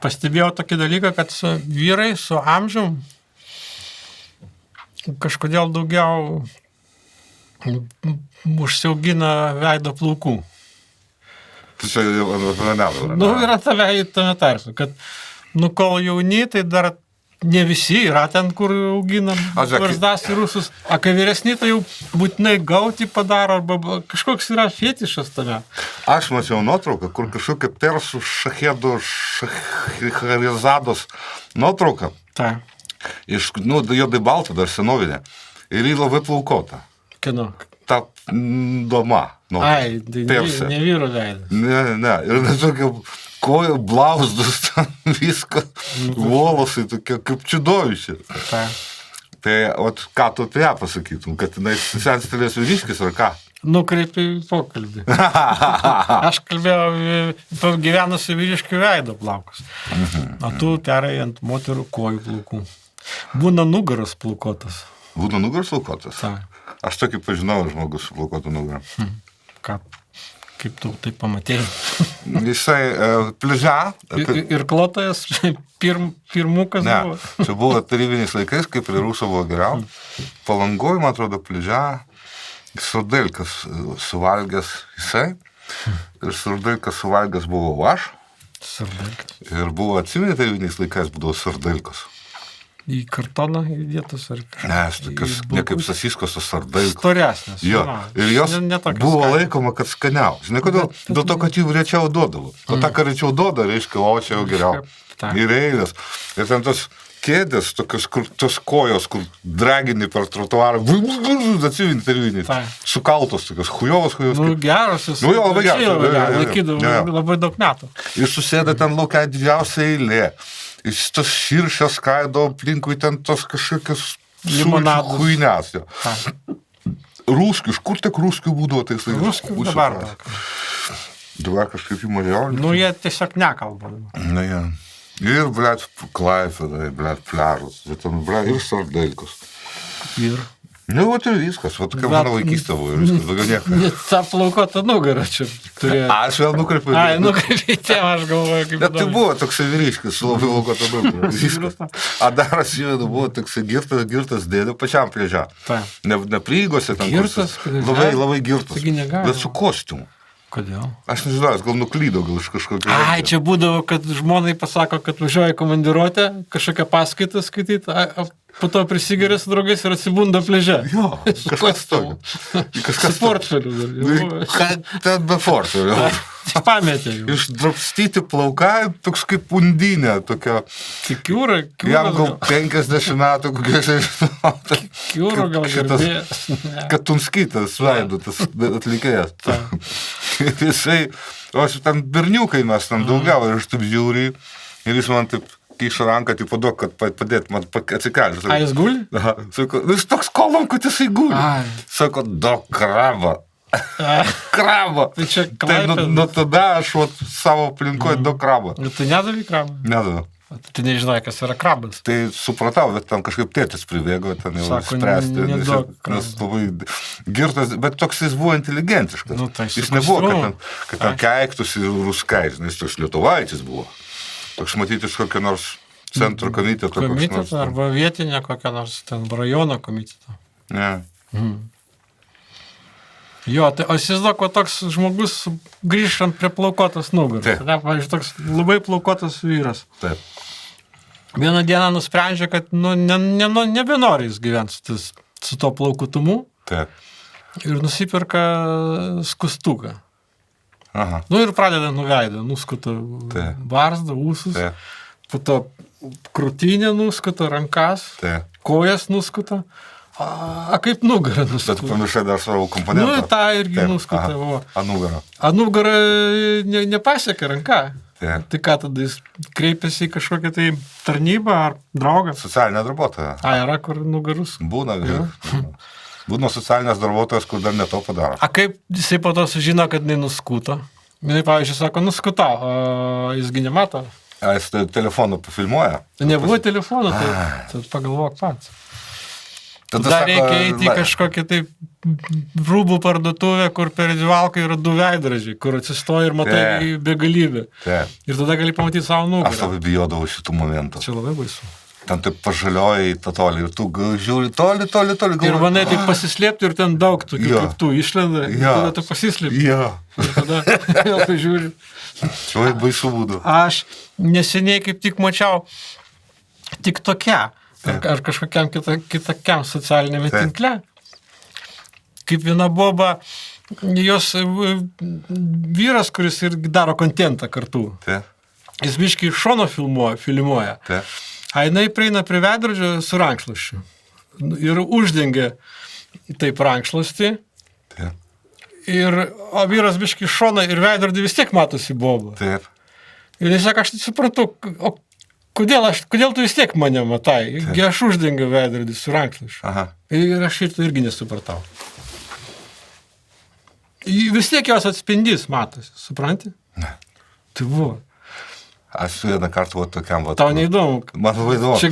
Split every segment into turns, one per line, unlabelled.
pastebėjau tokį dalyką, kad vyrai su amžium kažkodėl daugiau užsiaugina veido plaukų.
Tai čia jau
Yra tame tarsi, kad kol jauni, tai dar ne visi yra ten, kur augina barzdas ir ūsus, o kai vyresni, tai jau būtinai gauti padaro, arba kažkoks yra fetišas tame.
Aš mačiau nuotrauką, kur kažkokia persų šachedų šacherizados nuotrauka.
Tai.
Iš, juodai balta, dar senovinė. Ir jį labai plaukota.
Kino.
Ta doma.
Ai, tai ne vyro veidas.
Ne. Ir tokia kojų blauzdus, viską, volosai tokie, kaip čiudovičiai. Tai, ką tu apie ją pasakytum, kad jinai senstelės vyriškis ar ką?
Nukreipi pokalbį. Aš kalbėjau gyvenusi vyriškių veido plaukus. O tu terai ant moterų kojų plaukų. Būna nugaros plaukotas.
Būna nugaros plaukotas?
Ta.
Aš tokį pažinau žmogus su plaukotu nugarą.
Ką? Kaip tu tai pamatėjai?
Jisai pliža.
Ir klotojas pirmukas buvo?
Ne, čia buvo tarybiniais laikais, kaip prie Rusų buvo geriau. Palangoj, man atrodo, pliža. Sardelkas suvalgęs jisai. Ir sardelkas suvalgęs buvau aš.
Sardelkas.
Ir buvo, atsimeni, tarybiniais laikais būdavo sardelkas.
Į kartoną įdėtus ar kažką?
Ne, tokios, ne kaip sasiskos, o sardelkos.
Storesnės.
Jo, ir jos buvo laikoma, kad skaniau. Žinai, kodėl? Dėl to, kad jų rečiau duodavo. O tą, ką rečiau duoda, reiškia, o čia jau geriau. Ir eilės. Ir ten tos kėdės, tokios, kur tos kojos, kur dragini per trotuarą, atsivinti tarybiniai, sukaltos tokios, hujovos.
Gerosios.
Jo, labai geros.
Laikydavo labai daug metų.
Ir susėda ten laukia didžiausia eilė. Iš tos širšės skaido aplinkui ten tos kažkokios
limonados
huinės. Rūskių, iš kur tik rūskių būdavo tais laikais?
Rūskių dabar.
Dabar kažkaip į Mariolį.
Jie tiesiog nekalba.
Jie. Ir, blėt, Klaipėdai, blėt, pliažas. Ir sardelkos.
Ir?
Ir viskas. Kaip mano vaikystė buvo. Ir viskas, daugiau nieko.
Ta plaukota nugarą čia turėjo.
Aš vėl nukreipiu.
Nukreipiu į temą, aš galvoju, kaip
bet tai buvo toks vyriškis, labai plaukota nugarą. Viskas. Dar aš įvedu, buvo toks girtas dėdė pačiam pliažą. Ne prieigose ten.
Girtas?
Labai girtas. Bet su kostiumu.
Kodėl?
Aš nežinau, gal nuklydo, gal iš kažkokio.
Ai, čia būdavo, kad žmonai pasako, kad važiuoja į komandiruotę, kažkokią paskaitą skaityti, po to prisigeria su draugais ir atsibunda pliaže.
Jo, kažkas tokio.
Su portfeliu.
Ten be portfeliu.
Pametė jau.
Išdropstyti plaukai, toks kaip undinė, tokia.
Kikiūra.
Jam gal 50 metų, kokiose žinau.
Kikiūra gal gerbės.
Katunskytas veidu, tas atlikėjas. Jisai, o aš ten berniukai mes ten daugiau ir aš taip žiūri ir jis man taip kiša ranką, tipo duok, kad padėt man atsikelti.
A, jis guli?
Aha, sako, jis toks kolom, kad jisai guli. Sako, duok krabą. Krabą.
Tai čia
Klaipėda. Nuo tada aš savo aplinkoje duok krabą.
Tai nedavai krabą?
Nedavai.
Tai nežinai, kas yra krabas.
Tai supratau, bet ten kažkaip tėtis privėgo, ten jau spręsti. Nes labai girtas, bet toks jis buvo inteligentiškas. Jis nebuvo, kad ten keiktųsi ruskais, jis toks lietuvaitis buvo. Toks matyti iš kokio nors centro komiteto.
Komiteto arba vietinė kokia nors ten rajono komiteto.
Ne.
Jo, tai aš įsivaizduoju, kad toks žmogus grįžtant prie plaukotos nugaros. Pavyzdžiui, toks labai plaukotas vyras.
Taip.
Vieną dieną nusprendžia, kad nebenori jis gyventi su to plaukutumu.
Taip.
Ir nusipirka skustuką.
Aha.
Ir pradeda nuveidą, nuskuta barzdą, ūsus, po to krūtinę nuskuta, rankas, kojas nuskuta. A kaip nugarą nuskuta?
Bet pamiršai dar savo komponentą.
Tą irgi nuskuta.
A nugarą?
A nugarą nepasiekia ranka.
Tai
ką tada jis kreipiasi į kažkokią tai tarnybą ar draugą?
Socialinė darbuotoja.
Yra kur nugarus?
Būna. Būna socialinės darbuotojas, kur dar ne to padaro.
A kaip jisai po to sužino, kad jinai nuskuto? Jinai, pavyzdžiui, sako, nuskutau, o jisgi nemato.
Jis telefonu pafilmuoja?
Nebuvo telefono, tai pagalvok pats. Tada reikia eiti į kažkokį tai rūbų parduotuvė, kur per dživalką yra 2 veidrodžiai, kur atsistoji ir matai begalybę. Ir tada gali pamatyti savo nugarą.
Aš labai bijodavau šitų momentų.
Čia labai baisu.
Ten taip pažalioji į tą tolį ir tu žiūri toli.
Ir manai taip pasislėpti ir ten daug tokių kaip tu išlenda. Ir tada tu pasislėpti. Ir tada vėl pažiūri.
Oi, baisu būdu.
Aš neseniai kaip tik mačiau tik tokia, ar kažkokiam kitokiam socialinėme tinkle. Kaip viena boba, jos vyras, kuris ir daro kontentą kartu. Jis biškai iš šono filmuoja. A jinai prieina prie veidrodžio su rankšluosčiu. Ir uždengia taip rankšluostį. O vyras biškai iš šono ir veidrodį vis tiek matosi boba. Ir jis sako, aš tai suprantu, o kodėl tu vis tiek mane matai? Aš uždengiu veidrodį su rankšluosčiu. Ir aš šito irgi nesupratau. Vis tiek jos atspindys matosi, supranti?
Ne.
Tai buvo.
Aš su vieną kartą tokiam...
Tau neįdomu.
Man labai įdomu.
Čia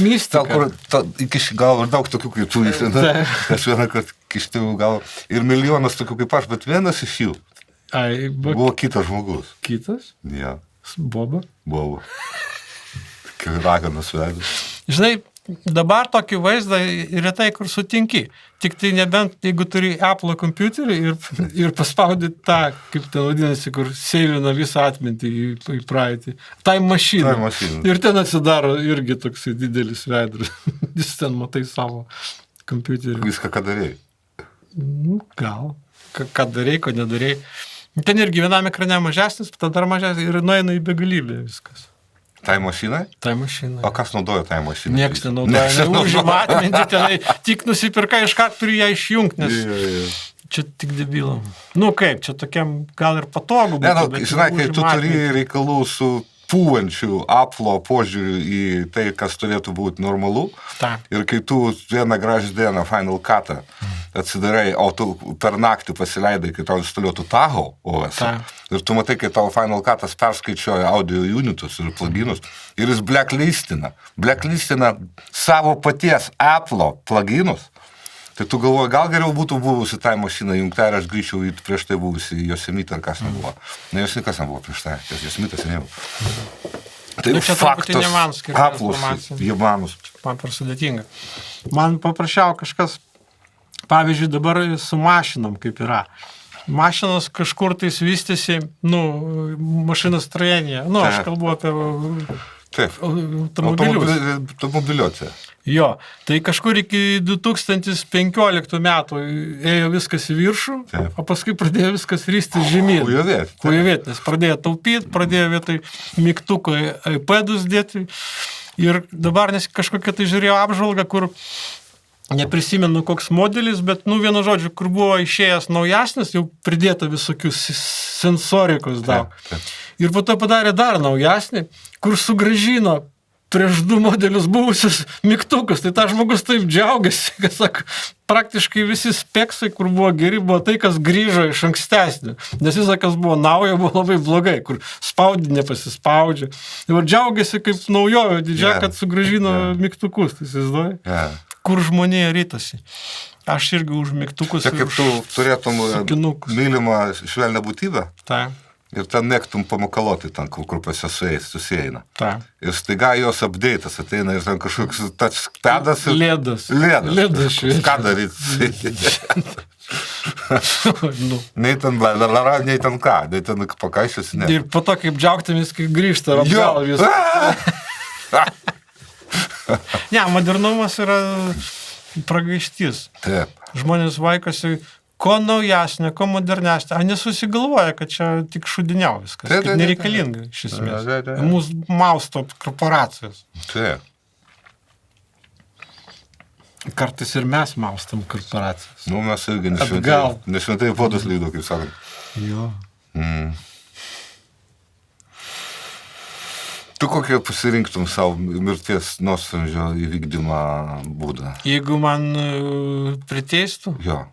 mistika.
Iki gal ir daug tokių kaip tu įsina. Aš vieną kartą kištiu gal ir milijonas tokių kaip aš, bet vienas iš jų buvo kitas žmogus.
Kitas?
Ja.
Boba?
Boba. Raganas veidas.
Žinai, dabar tokį vaizdą retai kur sutinki. Tik tai nebent, jeigu turi Apple kompiuterį ir paspaudi tą, kaip ten vadinasi, kur seivina visą atmintį į praeitį. Tai mašina. Ir ten atsidaro irgi toks didelis veidras. Jis ten matai savo kompiuterį.
Viską, ką darėjai?
Gal. Ką darėjai, ko nedarėjai. Ten irgi vienam ekrane mažesnis, tada dar mažesnis ir nueina į begalybę viskas.
Tai mašinai?
Tai mašinai.
O kas naudoja tai mašinai?
Niekas nenaudoja. Užima atmintį tenai, tik nusipirka, iškart turi ją išjungti, nes čia tik debilam. Nu kaip, čia tokiam gal ir patogu.
Žinai, kai tu turi reikalų su pūvančių Apple požiūriu į tai, kas turėtų būti normalu, ir kai tu vieną gražią dieną Final Cut'ą atsidarai, o tu per naktį pasileidai, kai tau instaliuotų Tahoe OS, ir tu matai, kai tau Final Cut'as perskaičiuoja audio unitus ir pluginus, ir jis blacklistina savo paties Apple pluginus, tai tu galvoji, gal geriau būtų buvusi tai mašina jungta ir aš grįžčiau į prieš tai buvusi Yosemite ar kas nebuvo. Ne, Yosemite nebuvo prieš tai, Yosemite nebuvo. Tai
čia truputį ne man skirta
informacija.
Man per sudėtinga. Man paprašiau kažkas, pavyzdžiui, dabar su mašinom kaip yra. Mašinos kažkur tais vystėsi, mašinos trajenėje. Aš kalbu apie
automobiliuose.
Jo, tai kažkur iki 2015 metų ėjo viskas į viršų, o paskui pradėjo viskas ristis žemyn. Kujovėt, nes pradėjo taupyti, pradėjo vietoj mygtuko iPadus dėti. Ir dabar nes kažkokia tai žiūrėjau apžvalgą, kur neprisimenu koks modelis, bet vienu žodžiu, kur buvo išėjęs naujasnis, jau pridėta visokių sensorikos daug. Ir po to padarė dar naujasnį, kur sugrąžino prieš 2 modelius buvusius mygtukus. Tai ta žmogus taip džiaugiasi, kad sako, praktiškai visi speksai, kur buvo geri, buvo tai, kas grįžo iš ankstesnio. Nes visą, kas buvo naujo, buvo labai blogai, kur spaudė, nepasispaudžia. Ir džiaugiasi kaip naujojo didžia, kad sugrąžino mygtukus. Tai įsivaizduoji? Kur žmonėje rytasi. Aš irgi už mygtukus.
Čia kaip tu turėtum mylimą švelnią būtybę?
Taip.
Ir ten mėgtum pamukaloti ten, kur pas ją susieina. Ir staiga jos update'as ateina ir ten kažkoks touchpadas ir...
Lėdas.
Ką daryti? Nei ten blablabla, nei ten ką, nei ten pakaišęs, ne.
Ir po to, kaip džiaugtimis, kai grįžta atgal vis. Ne, modernumas yra pragaištis.
Taip.
Žmonės vaikosi ko naujasnė, ko modernesnė. Nesusigalvoja, kad čia tik šudiniau viskas. Kad nereikalinga iš esmės. Mūsų mausto korporacijos.
Taip.
Kartais ir mes maustam korporacijas.
Mes irgi nešventai podus lydo, kaip sakant.
Jo.
Tu kokią pasirinktum savo mirties nuosprendžio įvykdymą būdą?
Jeigu man priteistų?
Jo.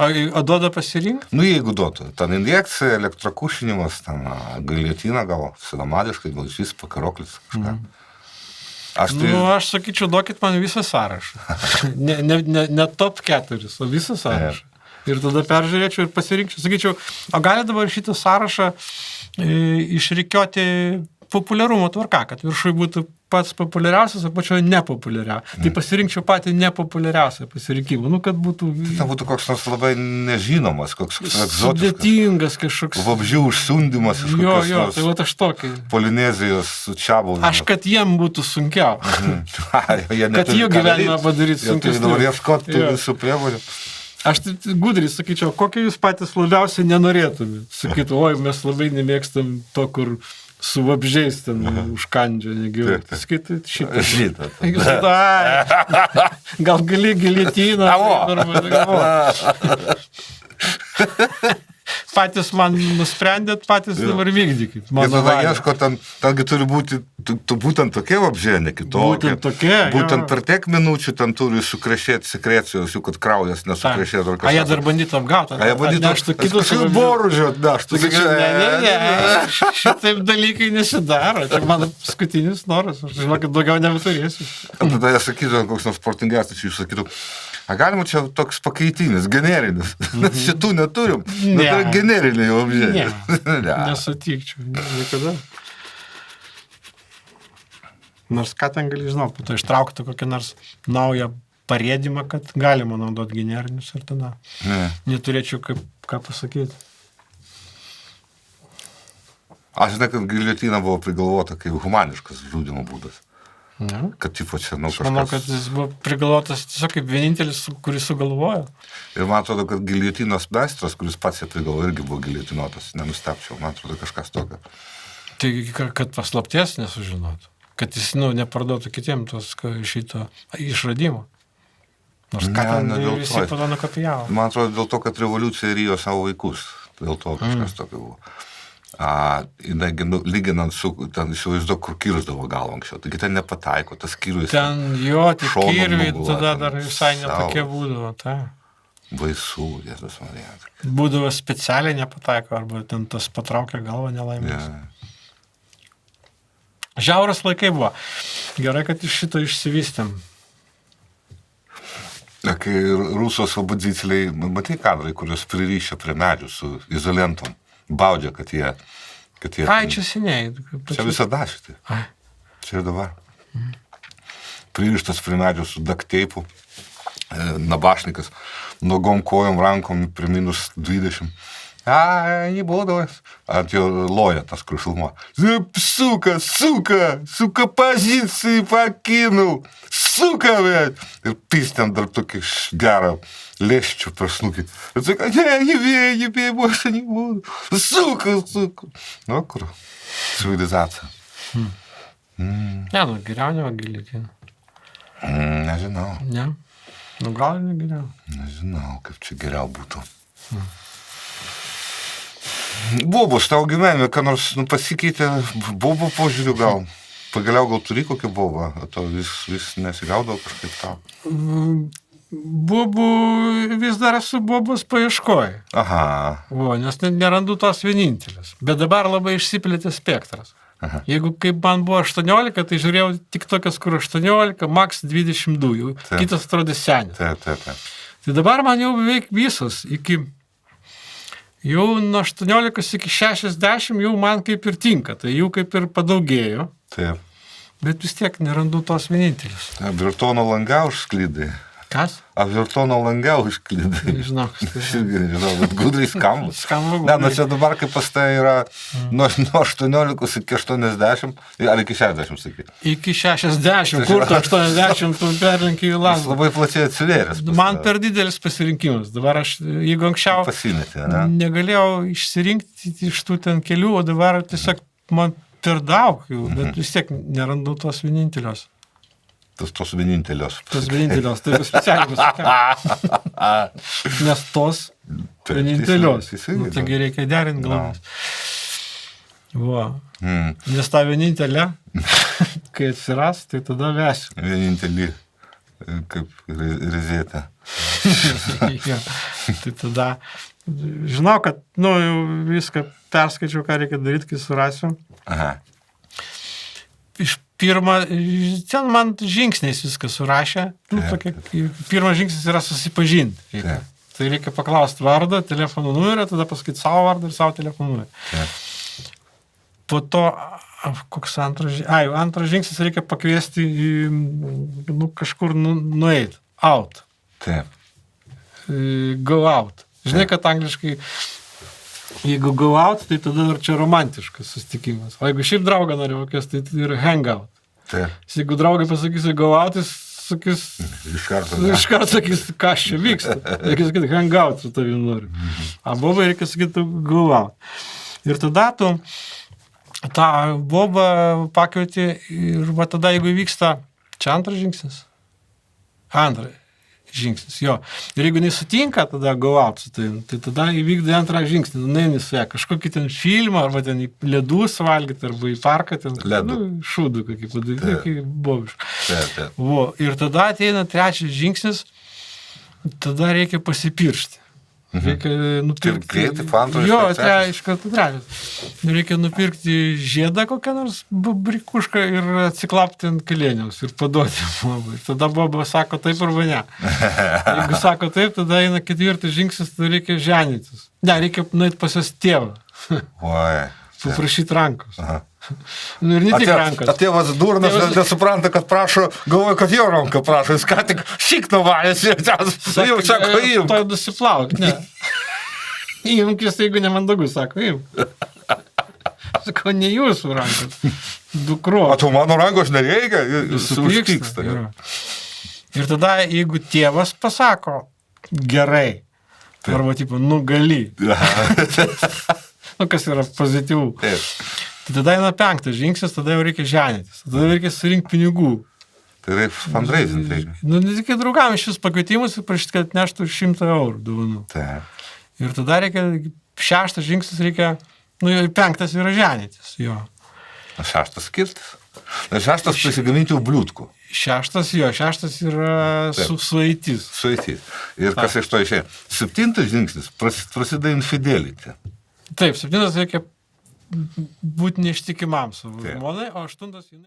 O duoda pasirinkti?
Jeigu duotų. Ten injekcija, elektrokušinimas, ten giljotina gal, senamadiškai, gal iš vis pakaroklis kažką.
Aš sakyčiau, duokit man visą sąrašą. Ne top 4, o visą sąrašą. Ir tada peržiūrėčiau ir pasirinkčiau. Sakyčiau, o gali dabar šitą sąrašą išrikiuoti populiarumo tvarka, kad viršui būtų pats populiariausias, o pačioje nepopuliariausias. Tai pasirinkčiau patį nepopuliariausią pasirinkimą. Kad būtų...
Tai būtų koks nors labai nežinomas, koks egzotiškas.
Sudėtingas kažkoks.
Vabžių užsundimas.
Jo, tai va aš tokį.
Polinezijos čiabuvimas.
Aš, kad jiem būtų sunkiau. Kad jų gyvenimą padaryti sunkiau.
Tai dabar ieškoti tų visų priemonių.
Aš gudriai sakyčiau, kokią jūs patys labiausiai nenorėtumėt. Sakytų, oi, mes labai nemėgstam to, kur su vabžiais ten užkandžio negyvų. Skaitai šitą. Gal gali giliotiną. Patys man nusprendėt, patys dabar vykdykit.
Ir tada ieško, tengi turi būti būtent tokie vabžiai, ne kitokie. Būtent per tiek minučių ten turi sukrešėti sekrecijos, jų kad kraujas nesukrešėtų.
A jie dar bandytų apgauti.
A jie bandytų kažkaip boružio atneštų.
Ne, šitaip dalykai nesidaro. Čia mano paskutinis noras. Aš žinau, kad daugiau nebeturėsiu.
Tada jie sakytų, koks nors sportingesnis, jūs sakytų, a galima čia toks pakaitinis, generinis. Mes šitų neturim. Tai generiniai vabžiai.
Nesutikčiau. Niekada. Nors ką ten gali žinot, po to ištraukti kokį nors naują parėdimą, kad galima naudoti generinius ir tada. Neturėčiau ką pasakyti.
Aš žinai, kad giliotina buvo prigalvota kaip humaniškas žudimo būdas.
Ne?
Kad tipo čia, kažkas...
Aš manau, kad jis buvo prigalvotas tiesiog kaip vienintelis, kuris sugalvojo.
Ir man atrodo, kad giliotinos meistras, kuris pats ją prigalvojo, irgi buvo giliotinuotas. Nenustepčiau, man atrodo, kažkas tokio.
Tai, kad paslapties nesužinotų. Kad jis, neparduotų kitiem tos šito išradimo. Nors ką ten visi po to nukopijavo.
Man atrodo, dėl to, kad revoliucija rijo savo vaikus. Dėl to kažkas tokio buvo. Lyginant su, ten įsivaizduok, kur kirsdavo galvą anksčiau. Taigi ten nepataiko, tas kirvis.
Ten tik kirviai, tada dar visai netokie būdavo.
Baisu, Jėzus Marija.
Būdavo specialiai nepataiko, arba ten tas patraukia galvą nelaimės. Žiaurus laikai buvo. Gerai, kad iš šito išsivystėm.
Kai Rusos opozicijai, matai kadrai, kurios pririšė prie medžių su izolentom. Baudžia, kad jie...
Ai, čia seniai.
Čia visada šitai. Čia ir dabar. Pririštas prie medžių su dakteipu, nabašnikas, nogom kojom, rankom prie minus 20. Не буду. Ant jo loja tas, kur filmuoja. Suka, позиции покинул. Сука, блядь. Ir pys ten dar tokį gerą lėščių per snukį. Ir sako, не бей, больше не буду. Сука. Nu, kur? Civilizacija.
Ne, geriau negu giliotina.
Nežinau.
Ne? Gal ir negeriau.
Nežinau, kaip čia geriau būtų. Bobos, tavo gyvenime, ką nors pasikeitė, bobo požiūriu gal? Pagaliau gal turi kokį bobą, o to vis nesigaudavo kažkaip tau?
Bobų vis dar esu bobos paieškoj.
Aha.
Nes nerandu tos vienintelės. Bet dabar labai išsiplėtė spektras. Aha. Jeigu kaip man buvo 18, tai žiūrėjau tik tokias, kur 18, maks 22, kitas atrodė senis. Tai dabar man jau beveik visos iki... Jau nuo 18 iki 60 jau man kaip ir tinka, tai jų kaip ir padaugėjo.
Taip.
Bet vis tiek nerandu tos vienintelis.
Virtono langą užsklydai.
Kas?
Virtono langą užsklydai.
Nežinau.
Aš irgi nežinau, bet gudrai skamba.
Skamba gudrai.
Ne, čia dabar kaip pas tai yra nuo 18 iki 80, ar iki 60, sakai.
Iki 60, kur tu 80, tu perlenki į langą.
Jis labai plačiai atsivėręs.
Man per didelis pasirinkimas. Dabar aš, jeigu anksčiau negalėjau išsirinkti iš tų ten kelių, o dabar tiesiog man per daug jų, bet vis tiek nerandu tos vienintelios.
Tos vienintelios.
Tos vienintelios, tai specialiai pasakiau. Nes tos vienintelios. Taigi reikia derinti galvas. Nes ta vienintelė, kai atsiras, tai tada vesiu.
Vienintelį, kaip rezetė.
Tai tada, žinau, kad jau viską perskaičiau, ką reikia daryti, kai surasiu.
Aha.
ten man žingsniais viskas surašė. Pirmas žingsnis yra susipažinti. Tai reikia paklausti vardą, telefonų numerį, tada pasakyti savo vardą ir savo telefonų numerį. Po to, koks antras žingsnis reikia pakviesti kažkur nueiti. Out.
Taip.
Go out. Žinai, kad angliškai, jeigu go out, tai tada dar čia romantiškas susitikimas. O jeigu šiaip draugą nori kokias, tai yra hang out.
Taip.
Jeigu draugai pasakysi go out, jis sakys, iš karto sakys, kas čia vyksta. Reikia sakyti, hang out su tavim nori. A bobai reikia sakyti, go out. Ir tada tu tą bobą pakvieti ir va tada, jeigu vyksta, čia antras žingsnis. Antras žingsnis, jo. Ir jeigu nesutinka tada go out su tavim, tai tada įvykdai antrą žingsnį. Nueini su ją kažkokį ten filmą, arba ten į ledus valgyti, arba į parką ten. Šūdų kokį padaryti, kaip bobišką. Ir tada ateina trečias žingsnis, tada reikia pasipiršti. Reikia nupirkti. Jo, iš karto trečias. Reikia nupirkti žiedą kokią nors brikušką ir atsiklapti ant kalėniaus ir paduoti bobai. Tada boba sako taip arba ne. Jeigu sako taip, tada eina ketvirtas žingsnis, tada reikia ženytis. Ne, reikia nueiti pas jos tėvą. Paprašyti rankos. Ir ne tik rankos.
A tėvas durnas, nesupranta, kad prašo, galvoja, kad jo ranką prašo, jis ką tik šikną valėsi, jau sako, imk.
To nusiplauk, ne. Imk jis, jeigu nemandagu, sako, imk. Sako, ne jūsų rankos, dukro.
O tu mano rankos nereikia, jis užpyksta.
Ir tada, jeigu tėvas pasako, gerai, arba tipo, gali. Kas yra pozityvų. Tai tada eina penktas žingsnis, tada jau reikia ženytis. Tada reikia surinkti pinigų.
Tai reikia fundraising.
Ne tik draugam iš jūs pakvietimus ir prašyti, kad neštų 100 eurų dovanų. Ir tada reikia, šeštas žingsnis reikia, penktas yra ženytis. Jo.
Šeštas skirtis? Šeštas pasigaminti bliūtkų.
Šeštas yra sueitis.
Sueitis. Ir kas iš to išėjo? 7 žingsnis prasideda infidelity.
Taip, 7 reikia būti neištikimam savo žmonai, o 8